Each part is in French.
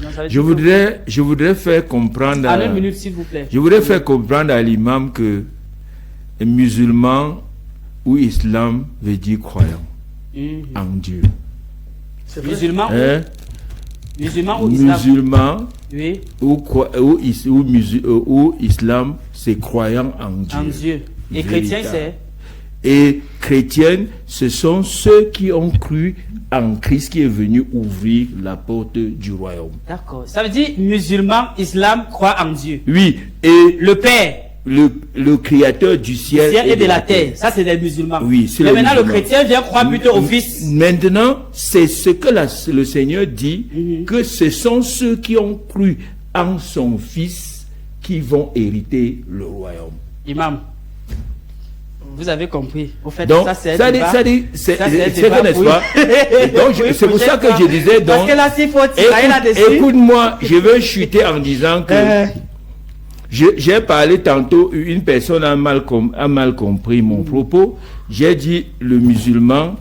Non, ça veut Je voudrais faire comprendre en 1 minute, s'il vous plaît. Je voudrais faire comprendre à l'imam que musulman ou islam veut dire croyant en Dieu. Musulman Hein? Musulman ou islam? Musulman Oui. ou islam, c'est croyant en Dieu. En Dieu. Et chrétien, c'est? Et chrétiens, ce sont ceux qui ont cru en Christ qui est venu ouvrir la porte du royaume. D'accord. Ça veut dire musulman, islam, croit en Dieu. Oui, et Le Père. le créateur du ciel Et de la terre. Ça, c'est des musulmans. Oui, c'est mais les maintenant, le musulmans. chrétien vient croire plutôt au Fils. Maintenant, c'est ce que le Seigneur dit, que ce sont ceux qui ont cru en son Fils qui vont hériter le royaume. Imam, vous avez compris. Au fait, Donc, ça, c'est c'est un débat. c'est Ça, c'est un que, débat, n'est-ce oui. pas? Et donc, Oui, c'est pour ça que prochaine je disais, fois. Parce donc, que là, s'il faut tirer là-dessus. écoute-moi, je veux chuter en disant que j'ai parlé tantôt, une personne a mal compris mon propos. J'ai dit, le musulman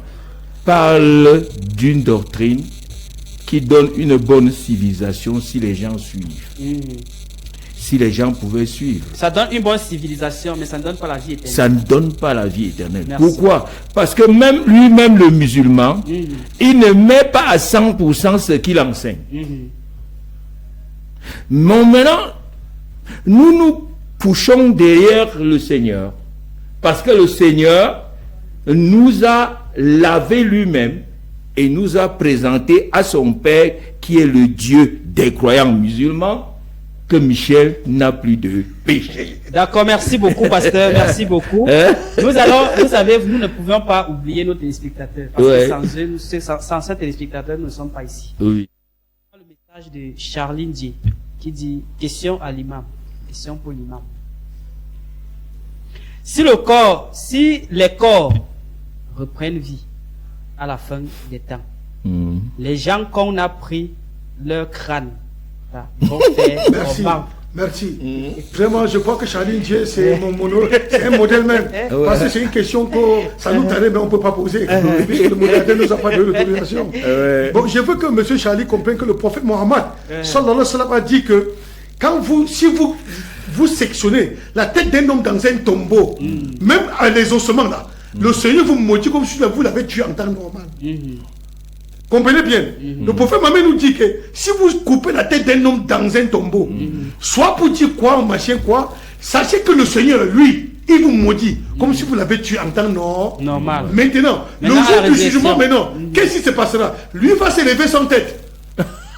parle d'une doctrine qui donne une bonne civilisation si les gens suivent. Si les gens pouvaient suivre. Ça donne une bonne civilisation, mais ça ne donne pas la vie éternelle. Ça ne donne pas la vie éternelle. Merci. Pourquoi? Parce que même lui-même, le musulman, il ne met pas à 100% ce qu'il enseigne. Mais maintenant, nous poussons derrière le Seigneur. Parce que le Seigneur nous a lavé lui-même et nous a présenté à son Père qui est le Dieu des croyants musulmans, que Michel n'a plus de péché. D'accord, merci beaucoup, pasteur, merci beaucoup. Nous allons, vous savez, nous ne pouvons pas oublier nos téléspectateurs. Parce que sans eux, sans ces téléspectateurs, nous ne sommes pas ici. Oui. Le message de Charline Dié qui dit, question à l'imam, question pour l'imam. Si les corps reprennent vie à la fin des temps, les gens qu'on a pris leur crâne, vont faire Merci. Merci. Vraiment, je crois que Charline Dieu, c'est c'est un modèle même. Parce que c'est une question que ça nous tarde, mais on ne peut pas poser. Puisque le modèle ne nous a pas donné l'autorisation. Bon, je veux que M. Charlie comprenne que le prophète Mohammed, sallallahu alayhi wa sallam, a dit que si vous sectionnez la tête d'un homme dans un tombeau, même à les ossements là, le Seigneur vous maudit comme si vous l'avez tué en temps normal. Comprenez bien. Le prophète Mohammed nous dit que si vous coupez la tête d'un homme dans un tombeau, soit pour dire quoi, machin quoi, sachez que le Seigneur, lui, il vous maudit comme si vous l'avez tué en temps normal. Maintenant, le jour du jugement, qu'est-ce qui se passera? Lui va s'élever sans tête.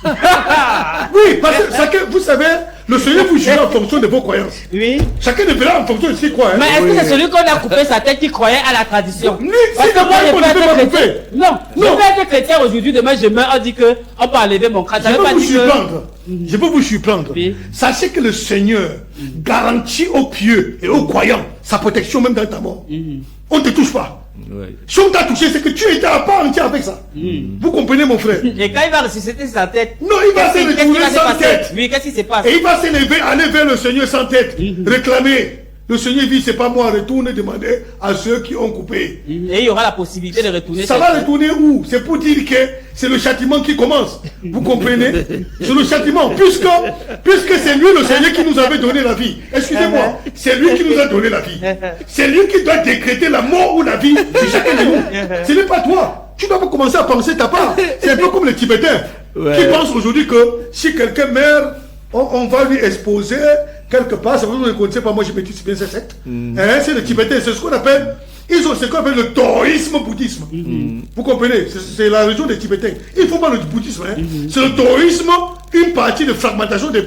Oui, parce que vous savez, le Seigneur vous jugera en fonction de vos croyances. Oui. Chacun ne verra en fonction de ses croyances. Mais est-ce que c'est celui qu'on a coupé sa tête qui croyait à la tradition? Parce que moi, je peux être chrétien. Non, je peux être chrétien aujourd'hui, demain je meurs, on dit que on peut enlever mon crâne. Je peux vous surprendre. Oui. Sachez que le Seigneur garantit aux pieux et aux croyants sa protection même dans ta mort. On ne te touche pas. Si on t'a touché, c'est que tu étais à part entière avec ça. Vous comprenez, mon frère? Et quand il va ressusciter sa tête, non, il va se retrouver sans tête. Oui, qu'est-ce qui se passe? Et il va s'élever, aller vers le Seigneur sans tête, réclamer. Le Seigneur dit, c'est pas moi, retourne demander à ceux qui ont coupé. Et il y aura la possibilité de retourner. Ça va retourner où? C'est pour dire que c'est le châtiment qui commence. Vous comprenez? C'est le châtiment. Puisque c'est lui, le Seigneur, qui nous avait donné la vie. Excusez-moi. C'est lui qui nous a donné la vie. C'est lui qui doit décréter la mort ou la vie de chacun de nous. Ce n'est pas toi. Tu dois pas commencer à penser ta part. C'est un peu comme les Tibétains qui pensent aujourd'hui que si quelqu'un meurt, on va lui exposer quelque part. Ça vous ne connaissez pas, moi je maîtrise bien ces sectes. C'est les Tibétains, c'est ce qu'on appelle, ils ont ce qu'on appelle le taoïsme bouddhisme. Vous comprenez? C'est la religion des Tibétains. Ils ne font pas le bouddhisme. C'est le taoïsme, une partie de fragmentation des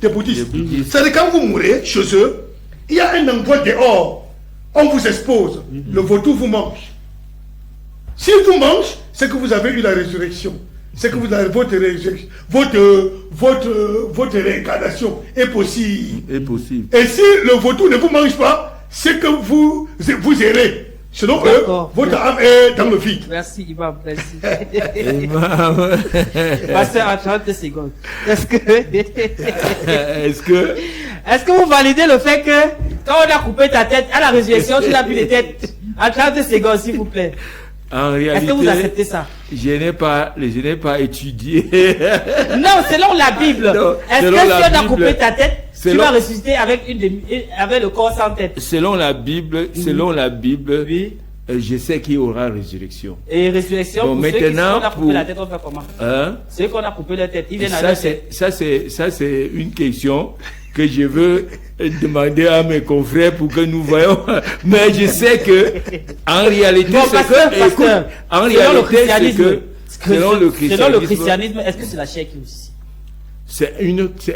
bouddhistes. C'est-à-dire quand vous mourrez chez eux, il y a un endroit dehors, on vous expose, le vautour vous mange. S'il vous mange, c'est que vous avez eu la résurrection. C'est que vous avez votre réincarnation est possible. Et si le vautour ne vous mange pas, c'est que vous errez. Sinon, votre âme est dans le vide. Merci, Imam. Merci. Pasteur, en 30 secondes. Est-ce que vous validez le fait que quand on a coupé ta tête à la résurrection, tu n'as plus de tête? En 30 secondes, s'il vous plaît. En réalité, est-ce que vous acceptez ça? Je n'ai pas étudié. Non, selon la Bible. Est-ce que si on a coupé ta tête, tu vas ressusciter avec le corps sans tête? Selon la Bible, oui. Je sais qu'il y aura résurrection. Et résurrection, donc, pour maintenant, ceux qui ont coupé la tête, on fait comment? Ceux qu'on a coupé la tête, ils viennent à ça, c'est une question que je veux demander à mes confrères pour que nous voyons. Mais je sais que, en réalité, selon le christianisme, est-ce que c'est la chair qui est aussi? C'est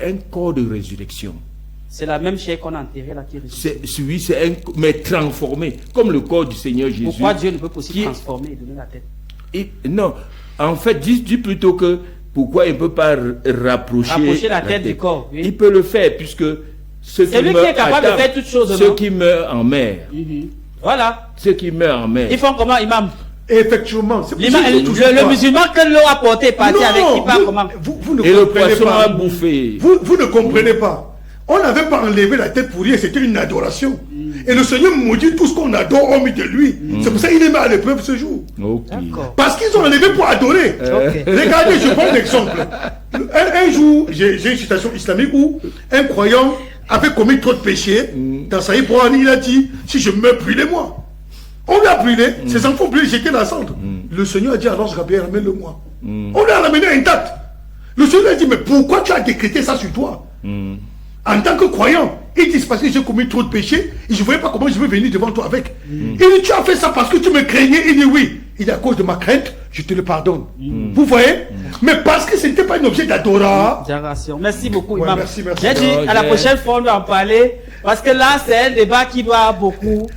un corps de résurrection. C'est la même chair qu'on a enterrée là qui ressuscite. Oui, mais transformé, comme le corps du Seigneur Jésus. Pourquoi Dieu ne peut pas aussi transformer et donner la tête? Non, en fait, dis plutôt que pourquoi il ne peut pas rapprocher la tête du corps. Oui. Il peut le faire puisque c'est lui qui est capable de faire toutes choses. Ceux qui meurent en mer. Voilà. Ceux qui meurent en mer. Ils font comment, imam? Effectivement. Le musulman que l'eau a porté est parti avec qui part comment? Vous ne et le poisson a bouffé. Vous ne comprenez pas. On n'avait pas enlevé la tête pour rien, c'était une adoration. Et le Seigneur maudit tout ce qu'on adore hormis de lui. C'est pour ça qu'il est mis à l'épreuve ce jour. Parce qu'ils ont enlevé pour adorer. Regardez, je prends un exemple. Un jour, j'ai une citation islamique où un croyant avait commis trop de péchés. Dans sa Coran, il a dit, si je meurs, brûlez-moi. On l'a brûlé, ses enfants brûlés, j'étais dans la cendre. Le Seigneur a dit à l'ange Gabriel, ramène-le-moi. On l'a ramené intact. Le Seigneur a dit, mais pourquoi tu as décrété ça sur toi? En tant que croyant, il dit parce que j'ai commis trop de péchés et je ne voyais pas comment je veux venir devant toi avec. Il dit, tu as fait ça parce que tu me craignais. Il dit oui. Il dit à cause de ma crainte, je te le pardonne. Vous voyez? Mais parce que ce n'était pas un objet d'adoration. Merci beaucoup, ouais, imam. Merci. J'ai dit, à la prochaine fois, on va en parler. Parce que là, c'est un débat qui doit beaucoup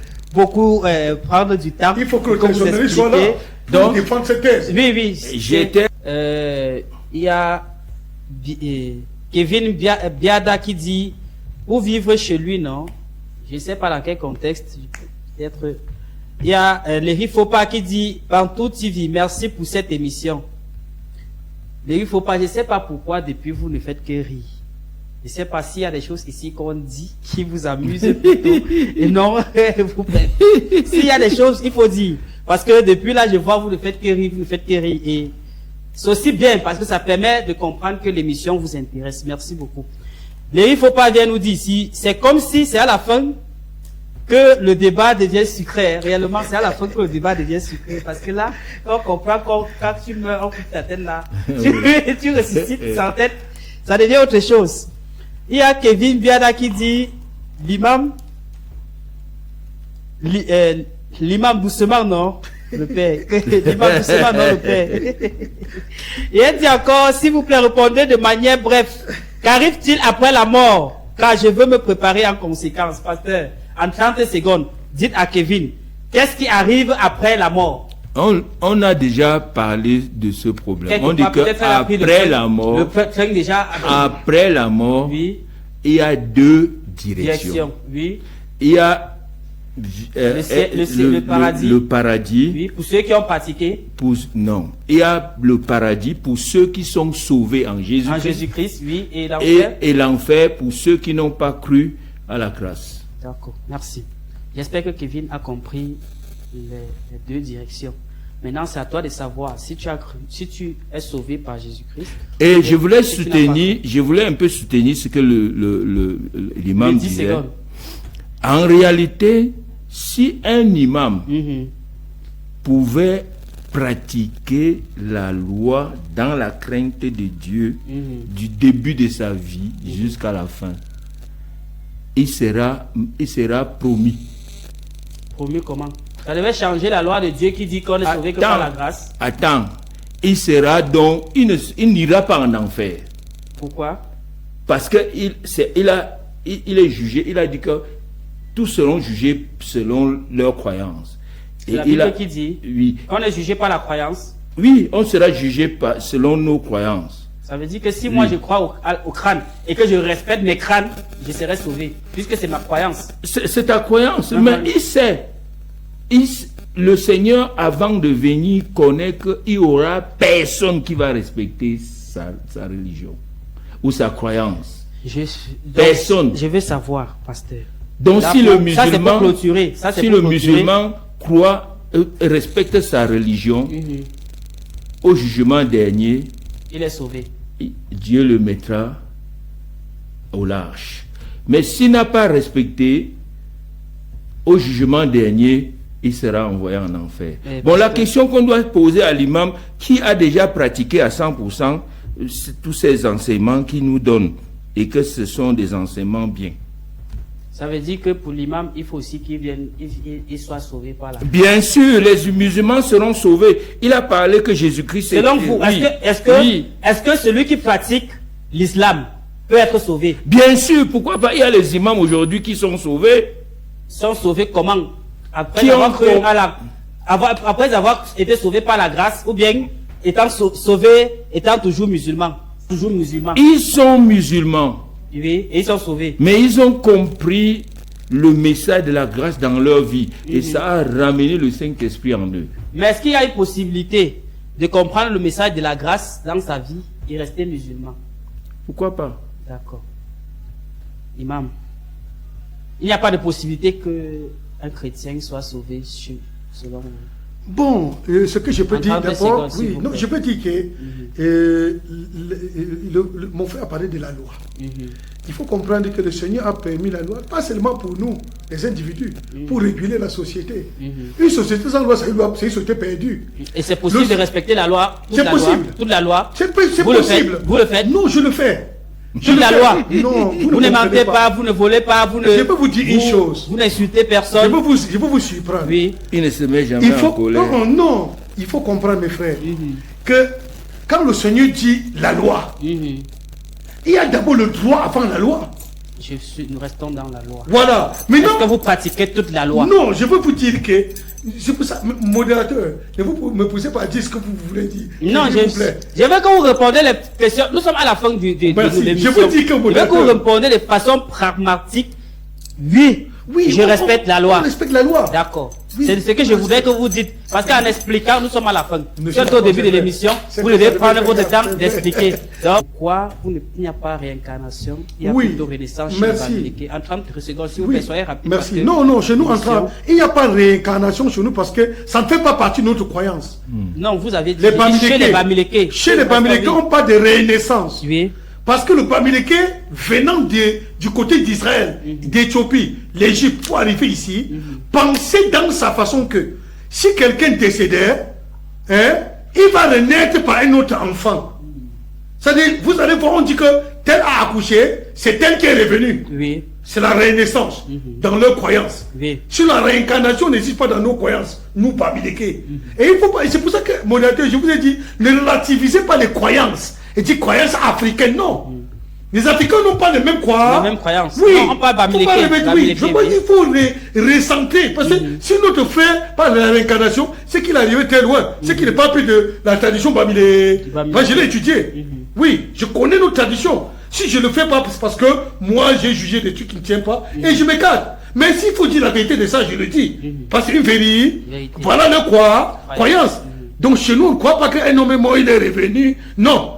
prendre du temps. Il faut que le journaliste soit là pour défendre cette thèse. Oui. Il y a Kevin Biada qui dit, pour vivre chez lui, non? Je ne sais pas dans quel contexte, peut-être. Il y a Léry Fopa qui dit, Pantou TV, merci pour cette émission. Léry Fopa, je ne sais pas pourquoi depuis vous ne faites que rire. Je ne sais pas s'il y a des choses ici qu'on dit qui vous amusent plutôt. Et non, vous faites. S'il y a des choses, il faut dire. Parce que depuis là, je vois, vous ne faites que rire, Et c'est aussi bien parce que ça permet de comprendre que l'émission vous intéresse. Merci beaucoup. Il ne faut pas bien nous dire ici, c'est comme si c'est à la fin que le débat devient sucré. Réellement, c'est à la fin que le débat devient sucré. Parce que là, on comprend quand tu meurs, on coupe ta tête là, tu ressuscites sans tête, ça devient autre chose. Il y a Kevin Biada qui dit, l'imam doucement, non? Le père. L'imam doucement, non, le père. Et elle dit encore, s'il vous plaît, répondez de manière brève. Qu'arrive-t-il après la mort? Car je veux me préparer en conséquence. Pasteur, en 30 secondes, dites à Kevin, qu'est-ce qui arrive après la mort? On a déjà parlé de ce problème. On dit qu'après la mort, oui, il y a deux directions. Oui. Il y a le paradis. Oui, pour ceux qui ont pratiqué. Non. Il y a le paradis pour ceux qui sont sauvés en Jésus-Christ. En Jésus-Christ, oui. Et l'enfer. Et l'enfer pour ceux qui n'ont pas cru à la grâce. D'accord. Merci. J'espère que Kevin a compris les deux directions. Maintenant, c'est à toi de savoir si tu as cru, si tu es sauvé par Jésus-Christ. Et je voulais un peu soutenir ce que l'imam disait. Secondes. En réalité, si un imam pouvait pratiquer la loi dans la crainte de Dieu du début de sa vie jusqu'à la fin, il sera promis. Promis comment? Ça devait changer la loi de Dieu qui dit qu'on est sauvé que par la grâce. Attends, il n'ira pas en enfer. Pourquoi? Parce que il est jugé, il a dit que tous seront jugés selon leur croyance. C'est la Bible qui dit, oui, on est jugé par la croyance. Oui, on sera jugé selon nos croyances. Ça veut dire que si moi je crois au crâne et que je respecte mes crânes, je serai sauvé, puisque c'est ma croyance. C'est ta croyance, mais il sait. Le Seigneur, avant de venir, connaît qu'il n'y aura personne qui va respecter sa religion ou sa croyance. Personne. Je veux savoir, pasteur. Donc si le musulman, ça, c'est pour clôturer. musulman croit respecte sa religion, au jugement dernier, il est sauvé. Dieu le mettra au large. Mais s'il n'a pas respecté, au jugement dernier, il sera envoyé en enfer. Bon, la question qu'on doit poser à l'imam, qui a déjà pratiqué à 100% tous ces enseignements qu'il nous donne, et que ce sont des enseignements bien. Ça veut dire que pour l'imam, il faut aussi qu'il vienne, il soit sauvé par la... Bien sûr, les musulmans seront sauvés. Il a parlé que Jésus-Christ... Selon vous, oui, est-ce que celui qui pratique l'islam peut être sauvé? Bien sûr, pourquoi pas? Il y a les imams aujourd'hui qui sont sauvés. Sont sauvés comment? Après avoir été sauvés par la grâce, ou bien étant sauvés, étant toujours musulmans? Toujours musulmans. Ils sont musulmans. Oui, et ils sont sauvés. Mais ils ont compris le message de la grâce dans leur vie. Et ça a ramené le Saint-Esprit en eux. Mais est-ce qu'il y a une possibilité de comprendre le message de la grâce dans sa vie et rester musulman? Pourquoi pas? D'accord. Imam, il n'y a pas de possibilité qu'un chrétien soit sauvé selon vous? Bon, ce que je peux dire d'abord, oui, non, je peux dire que mon frère a parlé de la loi. Il faut comprendre que le Seigneur a permis la loi, pas seulement pour nous, les individus, pour réguler la société. Une société sans loi, c'est une société perdue. Et c'est possible de respecter la loi, c'est possible. Toute la loi. C'est possible. Vous le faites? Non, je le fais. Toute la loi. Non, vous ne mentez pas, vous ne volez pas, vous ne... Je peux vous dire une chose. Vous n'insultez personne. Je peux vous surprendre. Oui. Il ne se met jamais en colère. Non, il faut comprendre, mes frères, que quand le Seigneur dit la loi, il y a d'abord le droit avant la loi. Nous restons dans la loi. Voilà. Est-ce que vous pratiquez toute la loi? Non, je veux vous dire que... C'est pour ça, modérateur, ne vous me poussez pas à dire ce que vous voulez dire. Non, je veux que vous répondez les questions. Nous sommes à la fin de l'émission. Je vous dis que modérateur... Je veux que vous répondez de façon pragmatique. Oui, je respecte la loi. On respecte la loi. D'accord. Oui, c'est ce que je voudrais que vous dites. Parce qu'en expliquant, nous sommes à la fin. Surtout au début de l'émission, vous devez prendre votre temps d'expliquer. Donc, pourquoi il n'y a pas réincarnation? Il y a plutôt renaissance chez les Bamileke. En 30 secondes, s'il vous plaît, soyez rapide. Merci. Non, chez nous, il n'y a pas de réincarnation chez nous parce que ça ne fait pas partie de notre croyance. Non, vous avez dit chez les Bamileke. Chez les Bamileke, on parle de renaissance. Oui. Parce que le Bamileke, venant du côté d'Israël, d'Éthiopie, l'Égypte, pour arriver ici, pensait dans sa façon que si quelqu'un décédait, il va renaître par un autre enfant. C'est-à-dire, vous allez voir, on dit que tel a accouché, c'est tel qui est revenu. Oui. C'est la renaissance dans leurs croyances. Oui. Si la réincarnation n'existe pas dans nos croyances, nous, Bamileke. Et il faut pas, c'est pour ça que, mon directeur, je vous ai dit, ne relativisez pas les croyances. Et dit croyances africaines, non. Les Africains n'ont pas les mêmes croyances. Les mêmes croyances. Oui. Non, on parle Bamileke. Oui. Je pense qu'il faut recentrer. Parce que si notre frère parle de la réincarnation, c'est qu'il est arrivé très loin. C'est qu'il n'est pas plus de la tradition Bamileke. Moi, je l'ai étudié. Oui, je connais nos traditions. Si je ne le fais pas, c'est parce que moi, j'ai jugé des trucs qui ne tiennent pas. Et je m'écarte. Mais s'il faut dire la vérité de ça, je le dis. Parce que une vérité, voilà le croyance. Donc chez nous, on ne croit pas qu'un homme est mort, il est revenu. Non.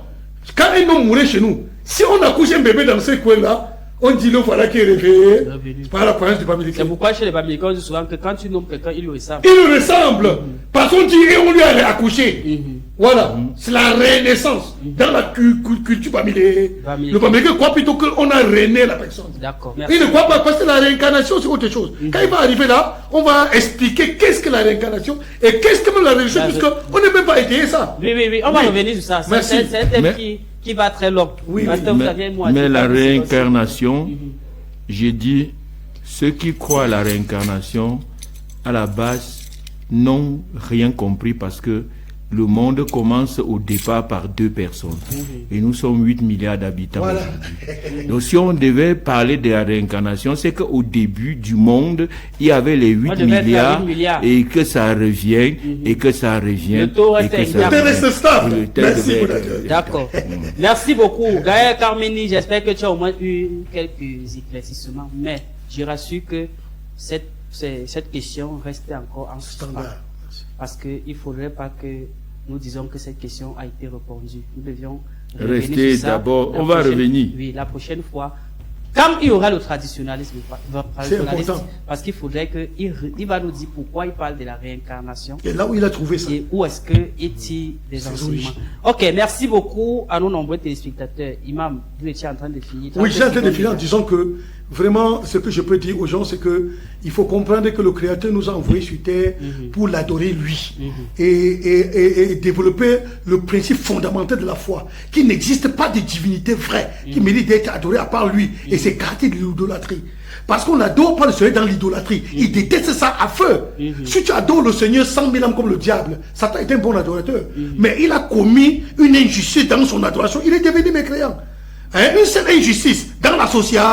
Quand un homme mourait chez nous, si on accouche un bébé dans ce coin-là, on dit le voilà qui est réveillé par la croyance du Bamileke. C'est pourquoi chez les Bamileke, on dit souvent que quand tu nommes quelqu'un, il lui ressemble. Il lui ressemble. Parce qu'on dit et on lui a accouché. Voilà. C'est la renaissance. Dans la culture Bamileke. Le Bamileke croit plutôt qu'on a rené la personne. D'accord. Merci. Il ne croit pas parce que la réincarnation, c'est autre chose. Quand il va arriver là, on va expliquer qu'est-ce que la réincarnation et qu'est-ce que la religion, puisqu'on n'a même pas étayé ça. Oui. On va revenir sur ça. C'est un thème qui va très long. Mais la réincarnation, j'ai dit, ceux qui croient à la réincarnation, à la base, n'ont rien compris parce que le monde commence au départ par 2 personnes. Et nous sommes 8 milliards d'habitants. Voilà. Donc si on devait parler de la réincarnation, c'est qu'au début du monde, il y avait les 8 milliards et que ça revient, et que ça revient. Le taux reste stable. Merci. D'accord. Merci beaucoup. Gaël Carmeni, j'espère que tu as au moins eu quelques éclaircissements. Mais je rassure que cette question reste encore en suspens. Parce qu'il ne faudrait pas que nous disions que cette question a été répondue. Nous devions rester d'abord. On va revenir. Oui, la prochaine fois, Quand il y aura le traditionnalisme, important. parce qu'il faudrait qu'il va nous dire pourquoi il parle de la réincarnation. Et là où il a trouvé ça. Et où est-ce qu'il tire des enseignements. Ok, merci beaucoup à nos nombreux téléspectateurs. Imam, vous étiez en train de finir. Oui, j'ai en train de finir en disant que vraiment, ce que je peux dire aux gens, c'est que il faut comprendre que le Créateur nous a envoyés sur terre pour l'adorer lui et développer le principe fondamental de la foi, qu'il n'existe pas de divinité vraie qui mérite d'être adorée à part lui, et c'est quartier de l'idolâtrie. Parce qu'on n'adore pas le Seigneur dans l'idolâtrie. Il déteste ça à feu. Si tu adores le Seigneur 100 000 ans comme le diable, Satan est un bon adorateur. Mais il a commis une injustice dans son adoration. Il est devenu mécréant. Une seule injustice dans la société,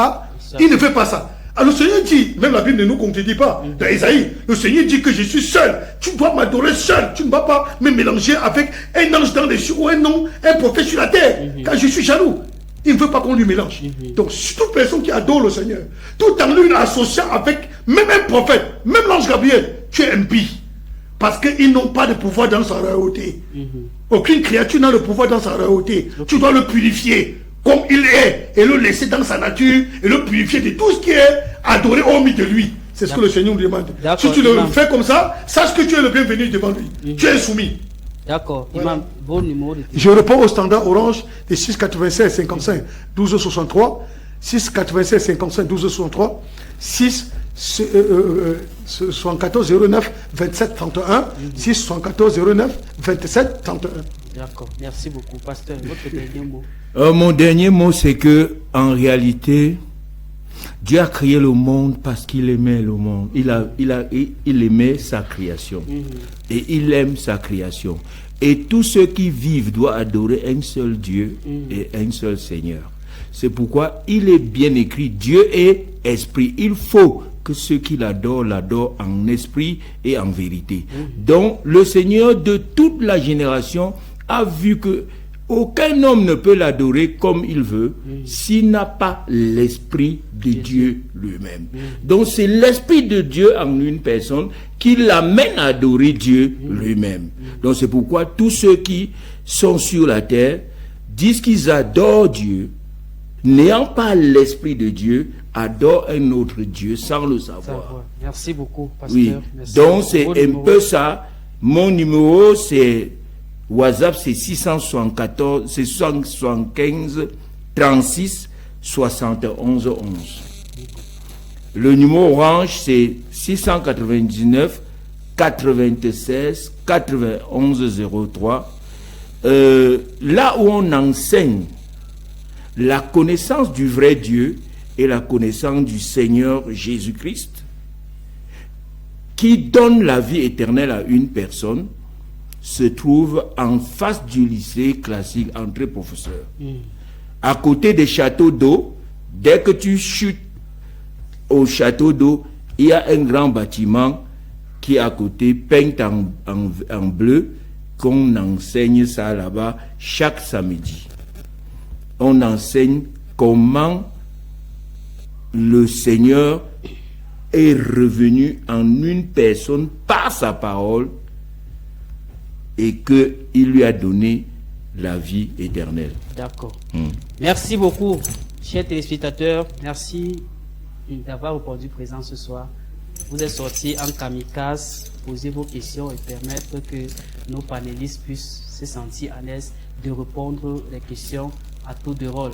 il ne fait pas ça. Alors le Seigneur dit, même la Bible ne nous contredit pas, dans Isaïe, le Seigneur dit que je suis seul. Tu dois m'adorer seul. Tu ne vas pas me mélanger avec un ange dans les cieux ou un prophète sur la terre. Car je suis jaloux. Il ne veut pas qu'on lui mélange. Donc, toute personne qui adore le Seigneur, tout en lui associant avec même un prophète, même l'ange Gabriel, tu es impie. Parce qu'ils n'ont pas de pouvoir dans sa royauté. Aucune créature n'a le pouvoir dans sa royauté. Tu dois le purifier comme il est et le laisser dans sa nature et le purifier de tout ce qui est adoré hormis de lui. C'est ce que le Seigneur nous demande. Si tu le fais comme ça, sache que tu es le bienvenu devant lui. Tu es soumis. D'accord. Imam, bon numéro de téléphone. Je réponds au standard orange de 696 55 12 63, 696 55 12 63, 6 74 09 27 31, 6 74 09 27 31. D'accord. Merci beaucoup, pasteur. Votre dernier mot. Mon dernier mot, c'est que en réalité, Dieu a créé le monde parce qu'il aimait le monde. Il aimait sa création. Et il aime sa création. Et tous ceux qui vivent doivent adorer un seul Dieu et un seul Seigneur. C'est pourquoi il est bien écrit, Dieu est esprit. Il faut que ceux qui l'adorent en esprit et en vérité. Donc, le Seigneur de toute la génération a vu que aucun homme ne peut l'adorer comme il veut s'il n'a pas l'esprit de Dieu lui-même. Donc c'est l'esprit de Dieu en une personne qui l'amène à adorer Dieu lui-même. Donc c'est pourquoi tous ceux qui sont sur la terre disent qu'ils adorent Dieu, n'ayant pas l'esprit de Dieu, adorent un autre Dieu sans le savoir. Merci beaucoup, pasteur. Oui. Merci. Donc c'est un peu ça. Mon numéro c'est WhatsApp, c'est 674, c'est 675 36 71 11. Le numéro orange, c'est 699 96 91 03. Là où on enseigne la connaissance du vrai Dieu et la connaissance du Seigneur Jésus-Christ, qui donne la vie éternelle à une personne, se trouve en face du lycée classique André Professeur. À côté des châteaux d'eau, dès que tu chutes au château d'eau, il y a un grand bâtiment qui est à côté, peint en bleu, qu'on enseigne ça là-bas chaque samedi. On enseigne comment le Seigneur est revenu en une personne par sa parole et qu'il lui a donné la vie éternelle. D'accord. Merci beaucoup, chers téléspectateurs. Merci d'avoir répondu présent ce soir. Vous êtes sortis en kamikaze, poser vos questions et permettre que nos panélistes puissent se sentir à l'aise de répondre les questions à tour de rôle.